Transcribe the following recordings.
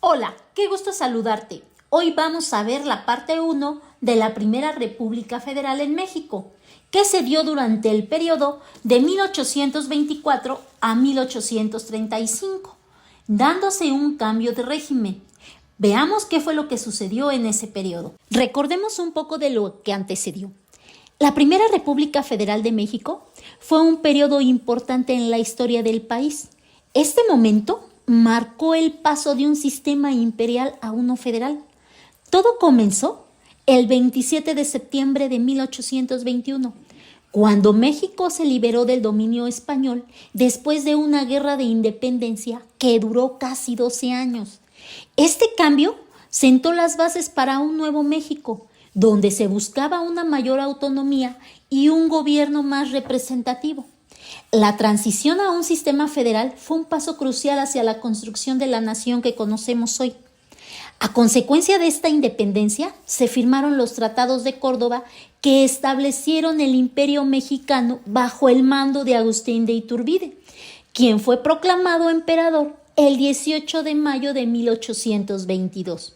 Hola, qué gusto saludarte. Hoy vamos a ver la parte 1 de la Primera República Federal en México, que se dio durante el periodo de 1824 a 1835, dándose un cambio de régimen. Veamos qué fue lo que sucedió en ese periodo. Recordemos un poco de lo que antecedió. La Primera República Federal de México fue un periodo importante en la historia del país. Este momento marcó el paso de un sistema imperial a uno federal. Todo comenzó el 27 de septiembre de 1821, cuando México se liberó del dominio español después de una guerra de independencia que duró casi 12 años. Este cambio sentó las bases para un nuevo México, donde se buscaba una mayor autonomía y un gobierno más representativo. La transición a un sistema federal fue un paso crucial hacia la construcción de la nación que conocemos hoy. A consecuencia de esta independencia, se firmaron los Tratados de Córdoba que establecieron el Imperio Mexicano bajo el mando de Agustín de Iturbide, quien fue proclamado emperador el 18 de mayo de 1822.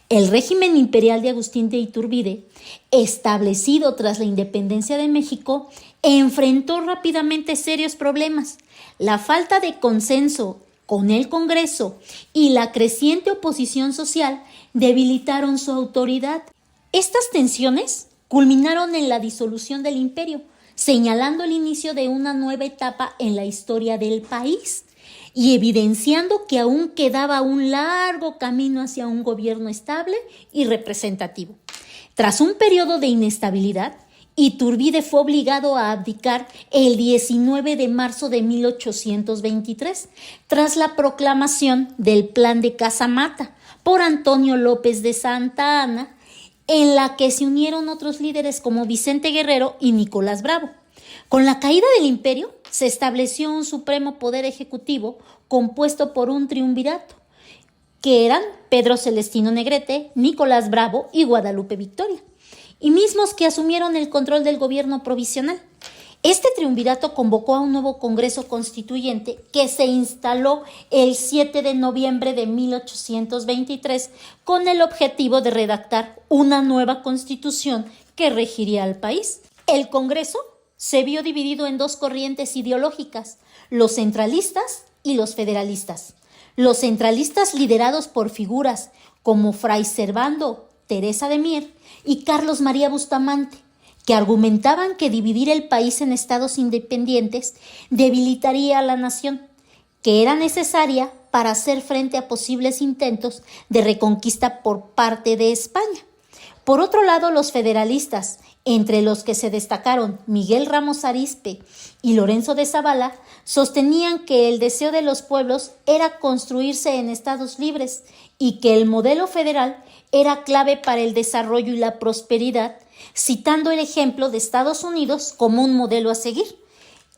El régimen imperial de Agustín de Iturbide, establecido tras la independencia de México, enfrentó rápidamente serios problemas. La falta de consenso con el Congreso y la creciente oposición social debilitaron su autoridad. Estas tensiones culminaron en la disolución del imperio, señalando el inicio de una nueva etapa en la historia del país y evidenciando que aún quedaba un largo camino hacia un gobierno estable y representativo. Tras un periodo de inestabilidad, Iturbide fue obligado a abdicar el 19 de marzo de 1823, tras la proclamación del Plan de Casamata por Antonio López de Santa Anna, en la que se unieron otros líderes como Vicente Guerrero y Nicolás Bravo. Con la caída del imperio, se estableció un supremo poder ejecutivo compuesto por un triunvirato, que eran Pedro Celestino Negrete, Nicolás Bravo y Guadalupe Victoria, y mismos que asumieron el control del gobierno provisional. Este triunvirato convocó a un nuevo Congreso Constituyente que se instaló el 7 de noviembre de 1823 con el objetivo de redactar una nueva constitución que regiría al país. El Congreso se vio dividido en dos corrientes ideológicas, los centralistas y los federalistas. Los centralistas, liderados por figuras como Fray Servando Teresa de Mier y Carlos María Bustamante, que argumentaban que dividir el país en estados independientes debilitaría a la nación, que era necesaria para hacer frente a posibles intentos de reconquista por parte de España. Por otro lado, los federalistas, entre los que se destacaron Miguel Ramos Arizpe y Lorenzo de Zavala, sostenían que el deseo de los pueblos era construirse en estados libres y que el modelo federal era clave para el desarrollo y la prosperidad, citando el ejemplo de Estados Unidos como un modelo a seguir.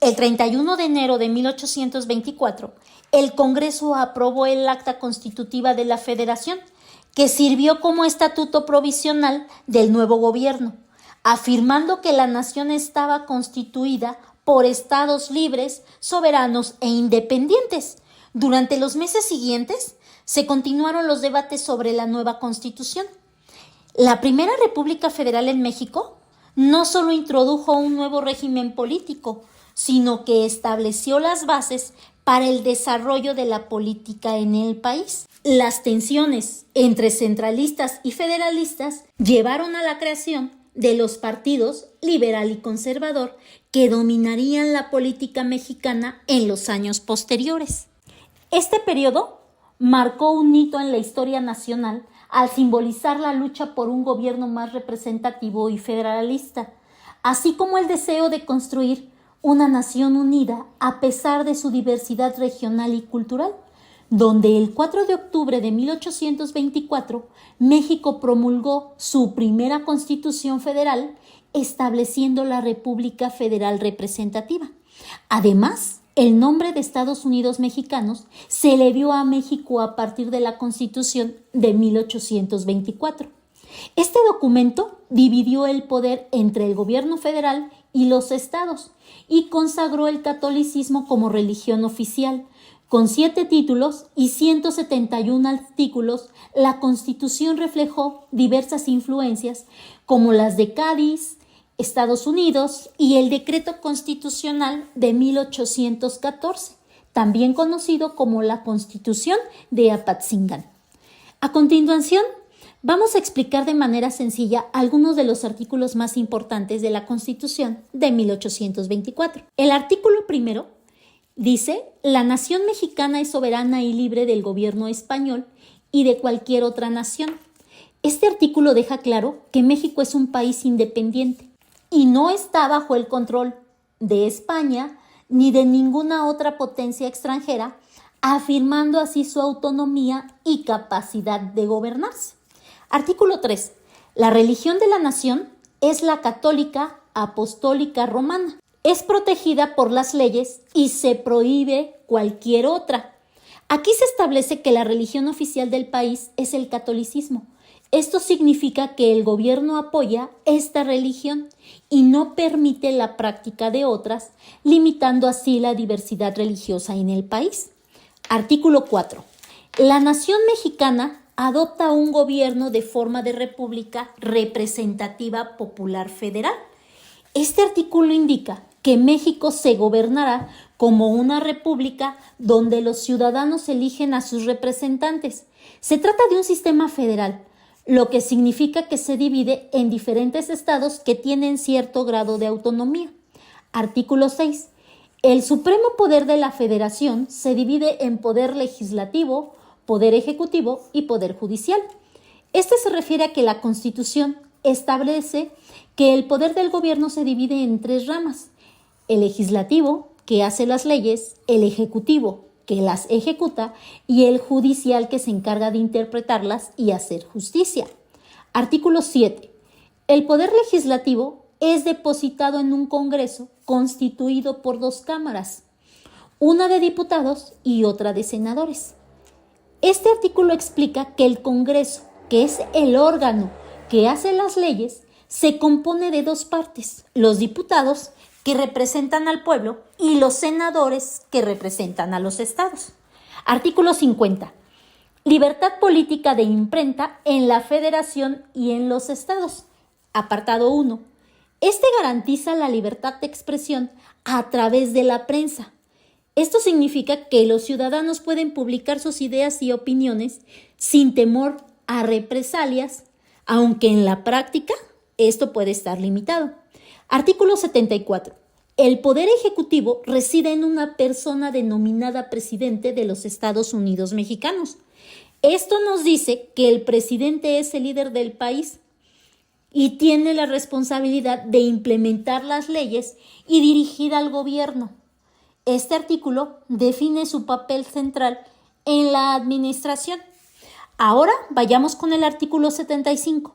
El 31 de enero de 1824, el Congreso aprobó el Acta Constitutiva de la Federación, que sirvió como estatuto provisional del nuevo gobierno, afirmando que la nación estaba constituida por estados libres, soberanos e independientes. Durante los meses siguientes, se continuaron los debates sobre la nueva Constitución. La Primera República Federal en México no solo introdujo un nuevo régimen político, sino que estableció las bases para el desarrollo de la política en el país. Las tensiones entre centralistas y federalistas llevaron a la creación de los partidos liberal y conservador que dominarían la política mexicana en los años posteriores. Este periodo marcó un hito en la historia nacional al simbolizar la lucha por un gobierno más representativo y federalista, así como el deseo de construir una nación unida a pesar de su diversidad regional y cultural, donde el 4 de octubre de 1824 México promulgó su primera Constitución Federal, estableciendo la República Federal Representativa. Además, el nombre de Estados Unidos Mexicanos se le dio a México a partir de la Constitución de 1824. Este documento dividió el poder entre el gobierno federal y los estados y consagró el catolicismo como religión oficial, Con 7 títulos y 171 artículos, la Constitución reflejó diversas influencias como las de Cádiz, Estados Unidos y el Decreto Constitucional de 1814, también conocido como la Constitución de Apatzingán. A continuación, vamos a explicar de manera sencilla algunos de los artículos más importantes de la Constitución de 1824. El artículo primero dice: la nación mexicana es soberana y libre del gobierno español y de cualquier otra nación. Este artículo deja claro que México es un país independiente y no está bajo el control de España ni de ninguna otra potencia extranjera, afirmando así su autonomía y capacidad de gobernarse. Artículo 3. La religión de la nación es la católica apostólica romana. Es protegida por las leyes y se prohíbe cualquier otra. Aquí se establece que la religión oficial del país es el catolicismo. Esto significa que el gobierno apoya esta religión y no permite la práctica de otras, limitando así la diversidad religiosa en el país. Artículo 4. La nación mexicana adopta un gobierno de forma de república representativa popular federal. Este artículo indica que México se gobernará como una república donde los ciudadanos eligen a sus representantes. Se trata de un sistema federal, lo que significa que se divide en diferentes estados que tienen cierto grado de autonomía. Artículo 6. El supremo poder de la federación se divide en poder legislativo, poder ejecutivo y poder judicial. Este se refiere a que la Constitución establece que el poder del gobierno se divide en 3 ramas: el legislativo, que hace las leyes; el ejecutivo, que las ejecuta; y el judicial, que se encarga de interpretarlas y hacer justicia. Artículo 7. El poder legislativo es depositado en un Congreso constituido por 2 cámaras, una de diputados y otra de senadores. Este artículo explica que el Congreso, que es el órgano que hace las leyes, se compone de 2 partes: los diputados, que representan al pueblo, y los senadores, que representan a los estados. Artículo 50. Libertad política de imprenta en la federación y en los estados. Apartado 1. Este garantiza la libertad de expresión a través de la prensa. Esto significa que los ciudadanos pueden publicar sus ideas y opiniones sin temor a represalias, aunque en la práctica esto puede estar limitado. Artículo 74. El poder ejecutivo reside en una persona denominada presidente de los Estados Unidos mexicanos. Esto nos dice que el presidente es el líder del país y tiene la responsabilidad de implementar las leyes y dirigir al gobierno. Este artículo define su papel central en la administración. Ahora vayamos con el artículo 75.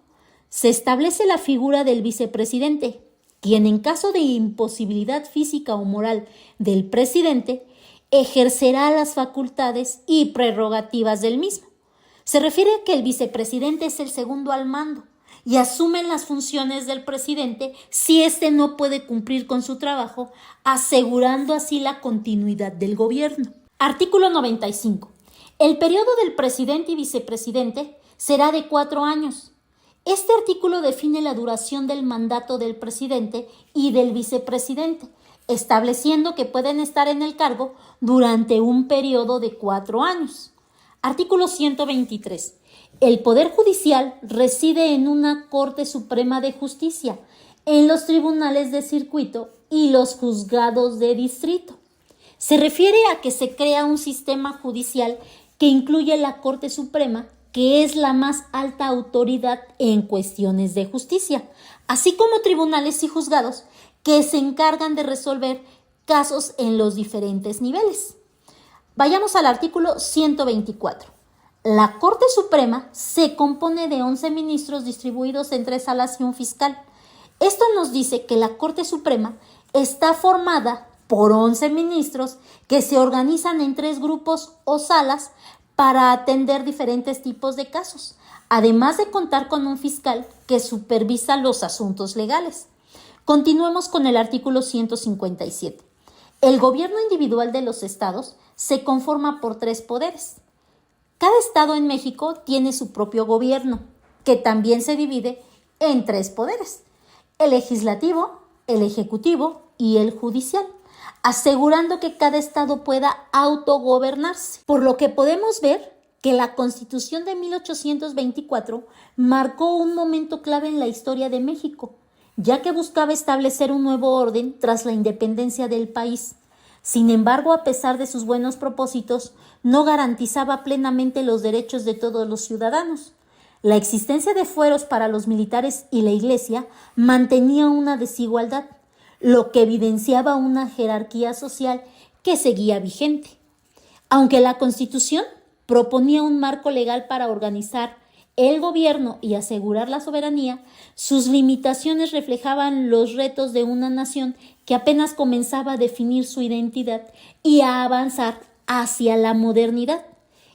Se establece la figura del vicepresidente, quien en caso de imposibilidad física o moral del presidente, ejercerá las facultades y prerrogativas del mismo. Se refiere a que el vicepresidente es el segundo al mando y asume las funciones del presidente si éste no puede cumplir con su trabajo, asegurando así la continuidad del gobierno. Artículo 95. El periodo del presidente y vicepresidente será de 4 años. Este artículo define la duración del mandato del presidente y del vicepresidente, estableciendo que pueden estar en el cargo durante un periodo de 4 años. Artículo 123. El Poder Judicial reside en una Corte Suprema de Justicia, en los tribunales de circuito y los juzgados de distrito. Se refiere a que se crea un sistema judicial que incluye la Corte Suprema, que es la más alta autoridad en cuestiones de justicia, así como tribunales y juzgados que se encargan de resolver casos en los diferentes niveles. Vayamos al artículo 124. La Corte Suprema se compone de 11 ministros distribuidos en 3 salas y un fiscal. Esto nos dice que la Corte Suprema está formada por 11 ministros que se organizan en 3 grupos o salas para atender diferentes tipos de casos, además de contar con un fiscal que supervisa los asuntos legales. Continuemos con el artículo 157. El gobierno individual de los estados se conforma por 3 poderes. Cada estado en México tiene su propio gobierno, que también se divide en 3 poderes: el legislativo, el ejecutivo y el judicial, asegurando que cada estado pueda autogobernarse. Por lo que podemos ver que la Constitución de 1824 marcó un momento clave en la historia de México, ya que buscaba establecer un nuevo orden tras la independencia del país. Sin embargo, a pesar de sus buenos propósitos, no garantizaba plenamente los derechos de todos los ciudadanos. La existencia de fueros para los militares y la Iglesia mantenía una desigualdad, lo que evidenciaba una jerarquía social que seguía vigente. Aunque la Constitución proponía un marco legal para organizar el gobierno y asegurar la soberanía, sus limitaciones reflejaban los retos de una nación que apenas comenzaba a definir su identidad y a avanzar hacia la modernidad.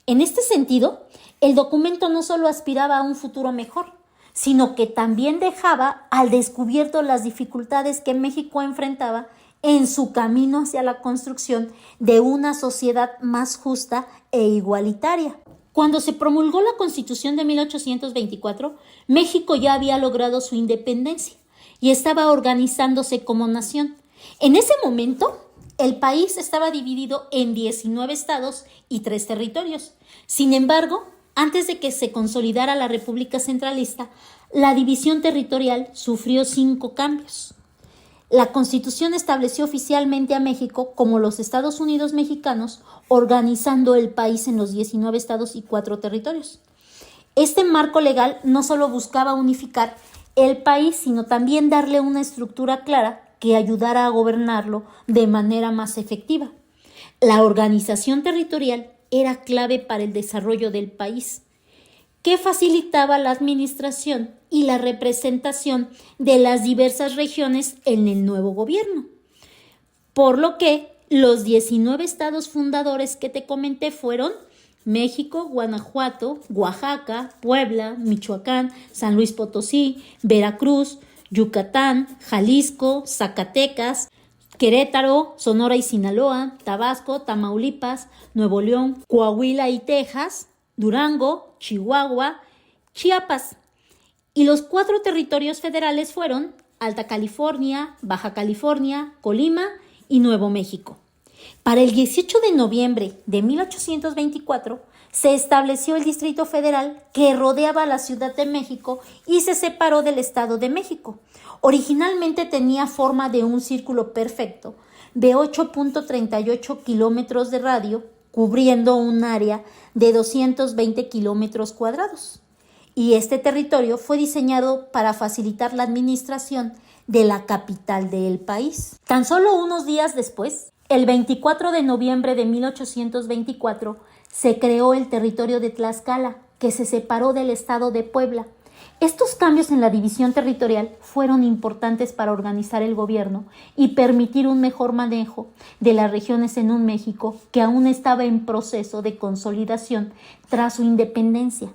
En este sentido, el documento no solo aspiraba a un futuro mejor, sino que también dejaba al descubierto las dificultades que México enfrentaba en su camino hacia la construcción de una sociedad más justa e igualitaria. Cuando se promulgó la Constitución de 1824, México ya había logrado su independencia y estaba organizándose como nación. En ese momento, el país estaba dividido en 19 estados y 3 territorios. Sin embargo, antes de que se consolidara la República Centralista, la división territorial sufrió 5 cambios. La Constitución estableció oficialmente a México como los Estados Unidos mexicanos, organizando el país en los 19 estados y 4 territorios. Este marco legal no solo buscaba unificar el país, sino también darle una estructura clara que ayudara a gobernarlo de manera más efectiva. La organización territorial era clave para el desarrollo del país, que facilitaba la administración y la representación de las diversas regiones en el nuevo gobierno. Por lo que los 19 estados fundadores que te comenté fueron México, Guanajuato, Oaxaca, Puebla, Michoacán, San Luis Potosí, Veracruz, Yucatán, Jalisco, Zacatecas, Querétaro, Sonora y Sinaloa, Tabasco, Tamaulipas, Nuevo León, Coahuila y Texas, Durango, Chihuahua, Chiapas. Y los 4 territorios federales fueron Alta California, Baja California, Colima y Nuevo México. Para el 18 de noviembre de 1824 se estableció el Distrito Federal que rodeaba la Ciudad de México y se separó del Estado de México. Originalmente tenía forma de un círculo perfecto de 8.38 kilómetros de radio, cubriendo un área de 220 kilómetros cuadrados. Y este territorio fue diseñado para facilitar la administración de la capital del país. Tan solo unos días después, el 24 de noviembre de 1824, se creó el territorio de Tlaxcala, que se separó del estado de Puebla. Estos cambios en la división territorial fueron importantes para organizar el gobierno y permitir un mejor manejo de las regiones en un México que aún estaba en proceso de consolidación tras su independencia.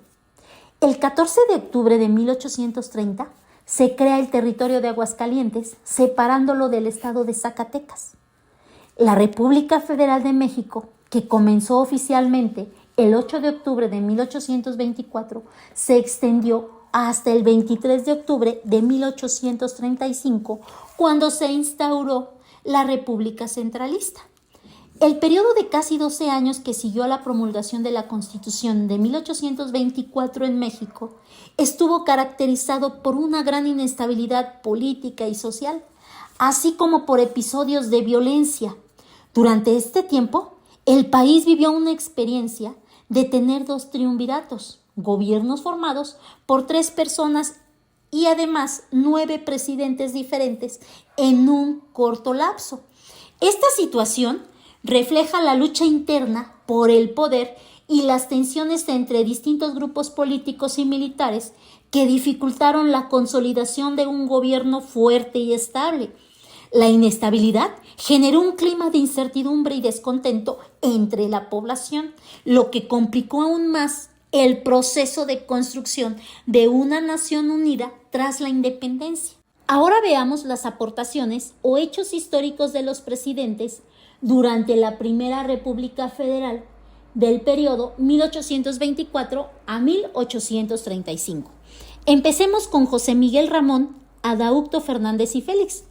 El 14 de octubre de 1830 se crea el territorio de Aguascalientes, separándolo del estado de Zacatecas. La República Federal de México, que comenzó oficialmente el 8 de octubre de 1824, se extendió hasta el 23 de octubre de 1835, cuando se instauró la República Centralista. El periodo de casi 12 años que siguió a la promulgación de la Constitución de 1824 en México estuvo caracterizado por una gran inestabilidad política y social, así como por episodios de violencia. Durante este tiempo, el país vivió una experiencia de tener 2 triunviratos, gobiernos formados por 3 personas y además 9 presidentes diferentes en un corto lapso. Esta situación refleja la lucha interna por el poder y las tensiones entre distintos grupos políticos y militares que dificultaron la consolidación de un gobierno fuerte y estable. La inestabilidad generó un clima de incertidumbre y descontento entre la población, lo que complicó aún más el proceso de construcción de una nación unida tras la independencia. Ahora veamos las aportaciones o hechos históricos de los presidentes durante la Primera República Federal del periodo 1824 a 1835. Empecemos con José Miguel Ramón Adaucto Fernández y Félix.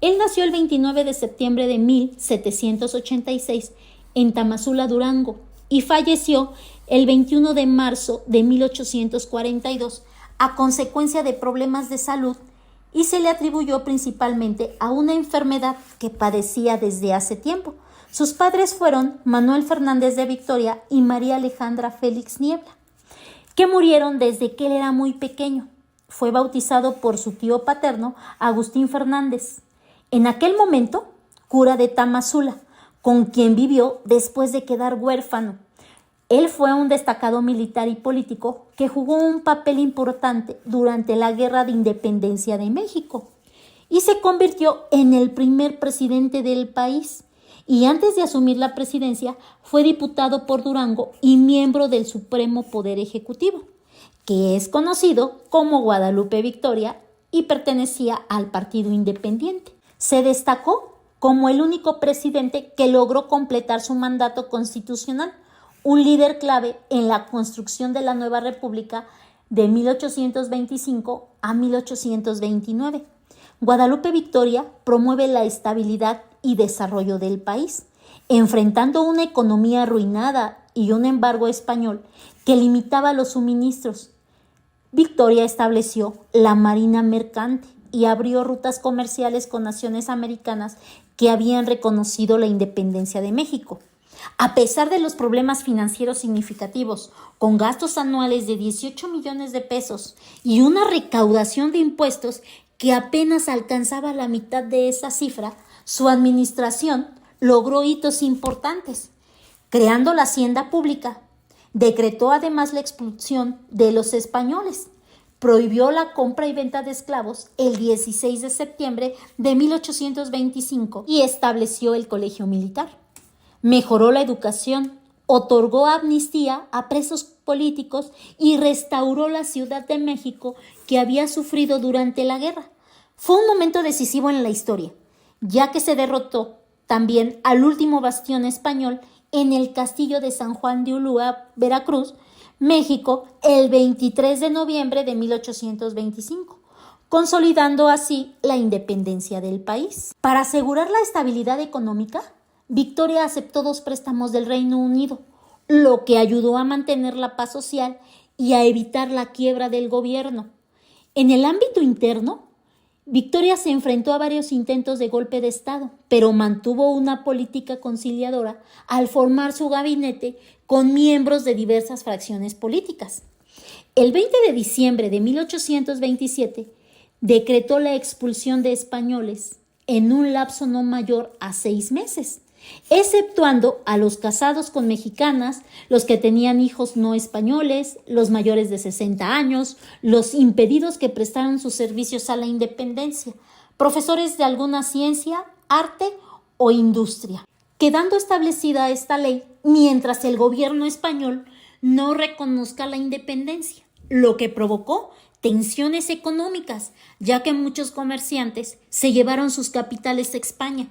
Él nació el 29 de septiembre de 1786 en Tamazula, Durango, y falleció el 21 de marzo de 1842 a consecuencia de problemas de salud, y se le atribuyó principalmente a una enfermedad que padecía desde hace tiempo. Sus padres fueron Manuel Fernández de Victoria y María Alejandra Félix Niebla, que murieron desde que él era muy pequeño. Fue bautizado por su tío paterno, Agustín Fernández, en aquel momento cura de Tamazula, con quien vivió después de quedar huérfano. Él fue un destacado militar y político que jugó un papel importante durante la Guerra de Independencia de México y se convirtió en el primer presidente del país. Y antes de asumir la presidencia fue diputado por Durango y miembro del Supremo Poder Ejecutivo, que es conocido como Guadalupe Victoria y pertenecía al Partido Independiente. Se destacó como el único presidente que logró completar su mandato constitucional, un líder clave en la construcción de la nueva república de 1825 a 1829. Guadalupe Victoria promueve la estabilidad y desarrollo del país, enfrentando una economía arruinada y un embargo español que limitaba los suministros. Victoria estableció la Marina Mercante y abrió rutas comerciales con naciones americanas que habían reconocido la independencia de México. A pesar de los problemas financieros significativos, con gastos anuales de 18 millones de pesos y una recaudación de impuestos que apenas alcanzaba la mitad de esa cifra, su administración logró hitos importantes, creando la hacienda pública. Decretó además la expulsión de los españoles. Prohibió la compra y venta de esclavos el 16 de septiembre de 1825 y estableció el colegio militar. Mejoró la educación, otorgó amnistía a presos políticos y restauró la Ciudad de México que había sufrido durante la guerra. Fue un momento decisivo en la historia, ya que se derrotó también al último bastión español en el castillo de San Juan de Ulúa, Veracruz, México, el 23 de noviembre de 1825, consolidando así la independencia del país. Para asegurar la estabilidad económica, Victoria aceptó 2 préstamos del Reino Unido, lo que ayudó a mantener la paz social y a evitar la quiebra del gobierno. En el ámbito interno, Victoria se enfrentó a varios intentos de golpe de Estado, pero mantuvo una política conciliadora al formar su gabinete con miembros de diversas fracciones políticas. El 20 de diciembre de 1827 decretó la expulsión de españoles en un lapso no mayor a 6 meses, exceptuando a los casados con mexicanas, los que tenían hijos no españoles, los mayores de 60 años, los impedidos que prestaron sus servicios a la independencia, profesores de alguna ciencia, arte o industria, quedando establecida esta ley mientras el gobierno español no reconozca la independencia, lo que provocó tensiones económicas, ya que muchos comerciantes se llevaron sus capitales a España.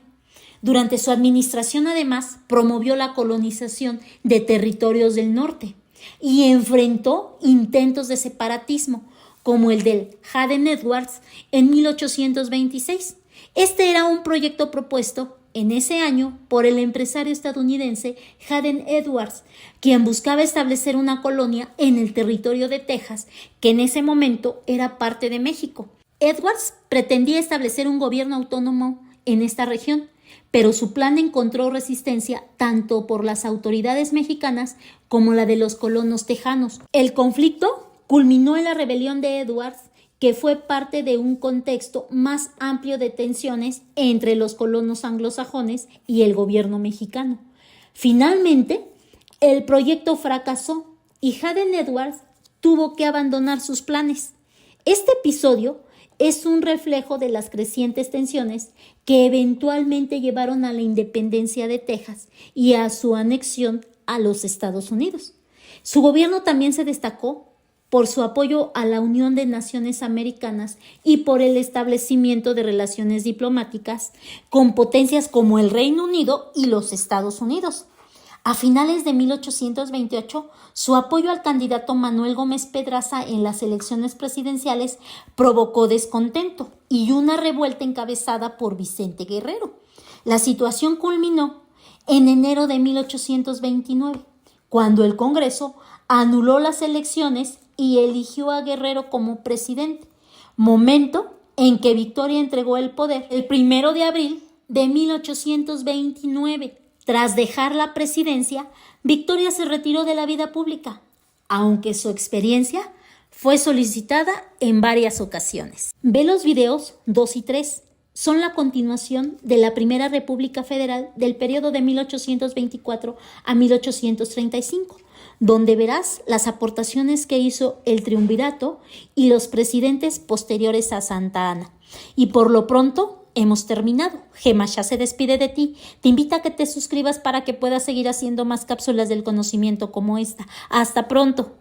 Durante su administración, además, promovió la colonización de territorios del norte y enfrentó intentos de separatismo, como el del Hayden Edwards en 1826. Este era un proyecto propuesto en ese año por el empresario estadounidense Hayden Edwards, quien buscaba establecer una colonia en el territorio de Texas, que en ese momento era parte de México. Edwards pretendía establecer un gobierno autónomo en esta región, pero su plan encontró resistencia tanto por las autoridades mexicanas como la de los colonos tejanos. El conflicto culminó en la rebelión de Edwards, que fue parte de un contexto más amplio de tensiones entre los colonos anglosajones y el gobierno mexicano. Finalmente, el proyecto fracasó y Hayden Edwards tuvo que abandonar sus planes. Este episodio es un reflejo de las crecientes tensiones que eventualmente llevaron a la independencia de Texas y a su anexión a los Estados Unidos. Su gobierno también se destacó por su apoyo a la Unión de Naciones Americanas y por el establecimiento de relaciones diplomáticas con potencias como el Reino Unido y los Estados Unidos. A finales de 1828, su apoyo al candidato Manuel Gómez Pedraza en las elecciones presidenciales provocó descontento y una revuelta encabezada por Vicente Guerrero. La situación culminó en enero de 1829, cuando el Congreso anuló las elecciones y eligió a Guerrero como presidente, momento en que Victoria entregó el poder el 1 de abril de 1829. Tras dejar la presidencia, Victoria se retiró de la vida pública, aunque su experiencia fue solicitada en varias ocasiones. Ve los videos 2 y 3. Son la continuación de la Primera República Federal del periodo de 1824 a 1835, donde verás las aportaciones que hizo el triunvirato y los presidentes posteriores a Santa Anna. Y por lo pronto, hemos terminado. Gema ya se despide de ti. Te invita a que te suscribas para que puedas seguir haciendo más cápsulas del conocimiento como esta. Hasta pronto.